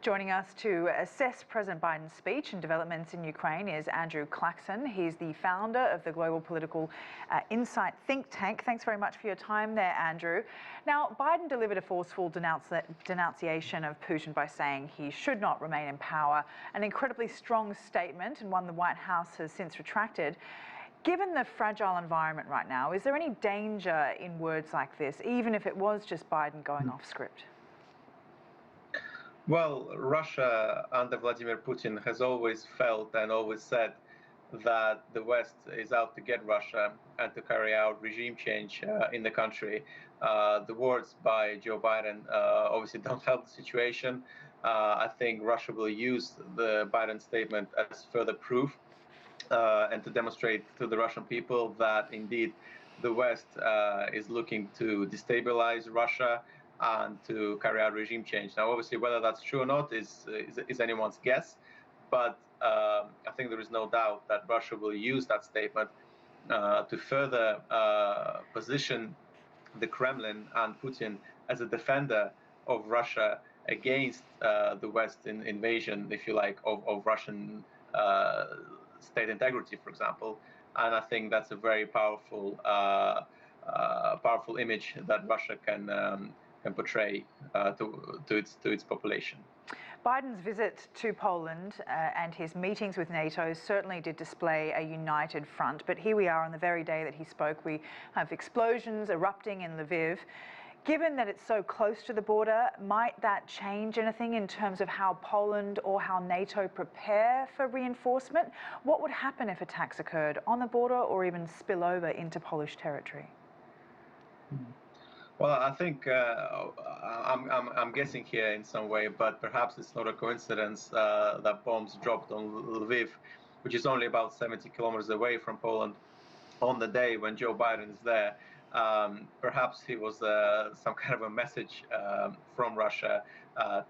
Joining us to assess President Biden's speech and developments in Ukraine is Andrew Clackson. He's the founder of the Global Political Insight think tank. Thanks very much for your time there, Andrew. Now, Biden delivered a forceful denunciation of Putin by saying he should not remain in power, an incredibly strong statement and one the White House has since retracted. Given the fragile environment right now, is there any danger in words like this, even if it was just Biden going off script? Well, Russia under Vladimir Putin has always felt and always said that the West is out to get Russia and to carry out regime change in the country. The words by Joe Biden obviously don't help the situation. I think Russia will use the Biden statement as further proof and to demonstrate to the Russian people that indeed the West is looking to destabilize Russia and to carry out regime change. Now, obviously, whether that's true or not is anyone's guess, but I think there is no doubt that Russia will use that statement to further position the Kremlin and Putin as a defender of Russia against the Western invasion, if you like, of Russian state integrity, for example. And I think that's a very powerful image that Russia can portray to its population. Biden's visit to Poland and his meetings with NATO certainly did display a united front, but here we are on the very day that he spoke. We have explosions erupting in Lviv. Given that it's so close to the border, might that change anything in terms of how Poland or how NATO prepare for reinforcement? What would happen if attacks occurred on the border or even spill over into Polish territory? Well, I think I'm guessing here in some way, but perhaps it's not a coincidence that bombs dropped on Lviv, which is only about 70 kilometers away from Poland, on the day when Joe Biden is there. Perhaps it was some kind of a message from Russia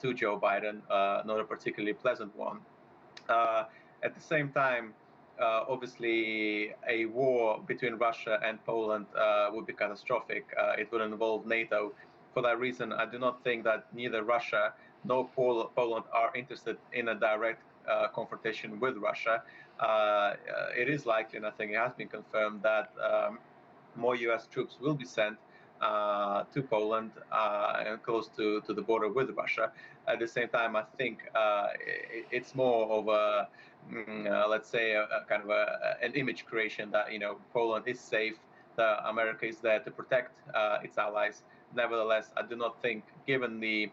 to Joe Biden, not a particularly pleasant one. At the same time, obviously, a war between Russia and Poland would be catastrophic. It would involve NATO. For that reason, I do not think that neither Russia nor Poland are interested in a direct confrontation with Russia. It is likely, and I think it has been confirmed, that more U.S. troops will be sent to Poland and close to the border with Russia. At the same time, I think it's more of a let's say a kind of an image creation that Poland is safe, that America is there to protect its allies. Nevertheless, I do not think, given the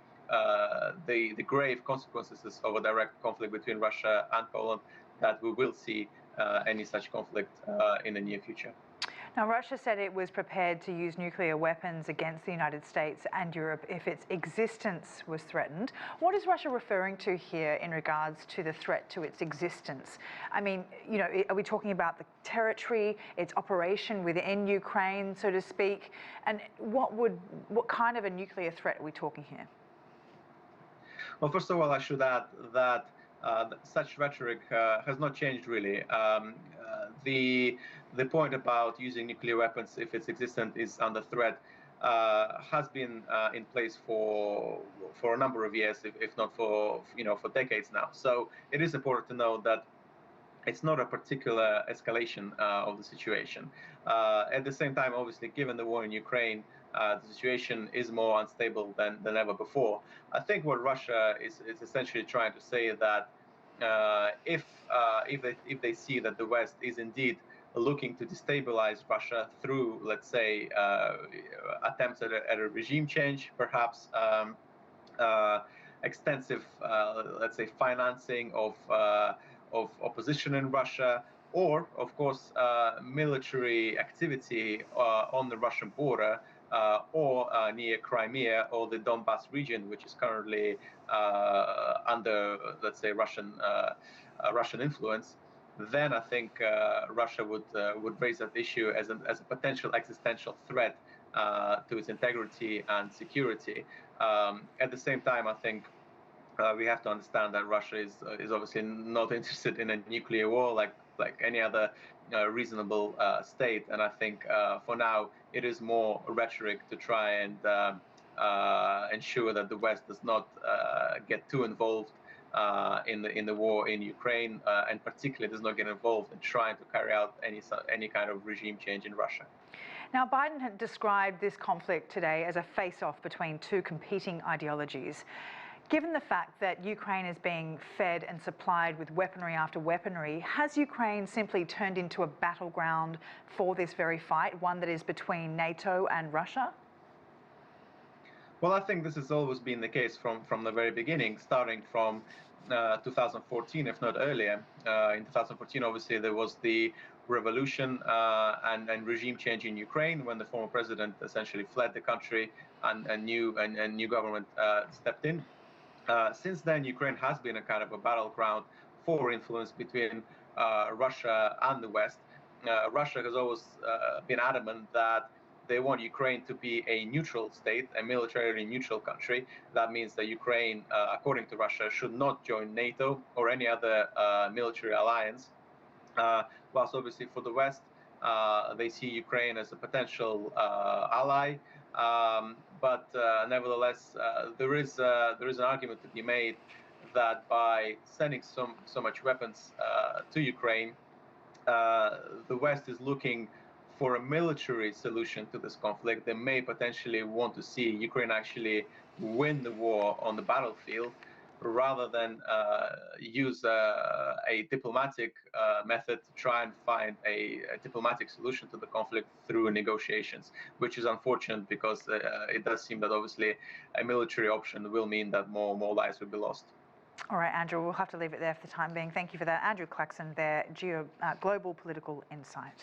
grave consequences of a direct conflict between Russia and Poland, that we will see any such conflict in the near future. Now, Russia said it was prepared to use nuclear weapons against the United States and Europe if its existence was threatened. What is Russia referring to here in regards to the threat to its existence? I mean, are we talking about the territory, its operation within Ukraine, so to speak? And what kind of a nuclear threat are we talking here? Well, first of all, I should add that such rhetoric has not changed really. The point about using nuclear weapons if it's existent is under threat has been in place for a number of years, if not for decades now. So it is important to know that it's not a particular escalation of the situation. At the same time, obviously, given the war in Ukraine, the situation is more unstable than ever before. I think what Russia is essentially trying to say is that if they see that the West is indeed looking to destabilize Russia through, let's say, attempts at a regime change, perhaps extensive, let's say, financing of opposition in Russia, or, of course, military activity on the Russian border or near Crimea or the Donbas region, which is currently under, let's say, Russian influence, then I think Russia would raise that issue as a potential existential threat to its integrity and security. At the same time, I think we have to understand that Russia is obviously not interested in a nuclear war like any other reasonable state, and I think for now it is more rhetoric to try and ensure that the West does not get too involved in the war in Ukraine, and particularly does not get involved in trying to carry out any kind of regime change in Russia. Now, Biden had described this conflict today as a face-off between two competing ideologies. Given the fact that Ukraine is being fed and supplied with weaponry after weaponry, has Ukraine simply turned into a battleground for this very fight, one that is between NATO and Russia? Well, I think this has always been the case from the very beginning, starting from 2014, if not earlier. In 2014, obviously, there was the revolution and regime change in Ukraine when the former president essentially fled the country and a new government stepped in. Since then, Ukraine has been a kind of a battleground for influence between Russia and the West. Russia has always been adamant that they want Ukraine to be a neutral state, a militarily neutral country. That means that Ukraine, according to Russia, should not join NATO or any other military alliance. Whilst obviously for the West, they see Ukraine as a potential ally. But nevertheless, there is an argument to be made that by sending so much weapons to Ukraine, the West is looking for a military solution to this conflict. They may potentially want to see Ukraine actually win the war on the battlefield, rather than use a diplomatic method to try and find a diplomatic solution to the conflict through negotiations, which is unfortunate because it does seem that obviously a military option will mean that more lives will be lost. All right, Andrew, we'll have to leave it there for the time being. Thank you for that. Andrew Clackson there, Global Political Insight.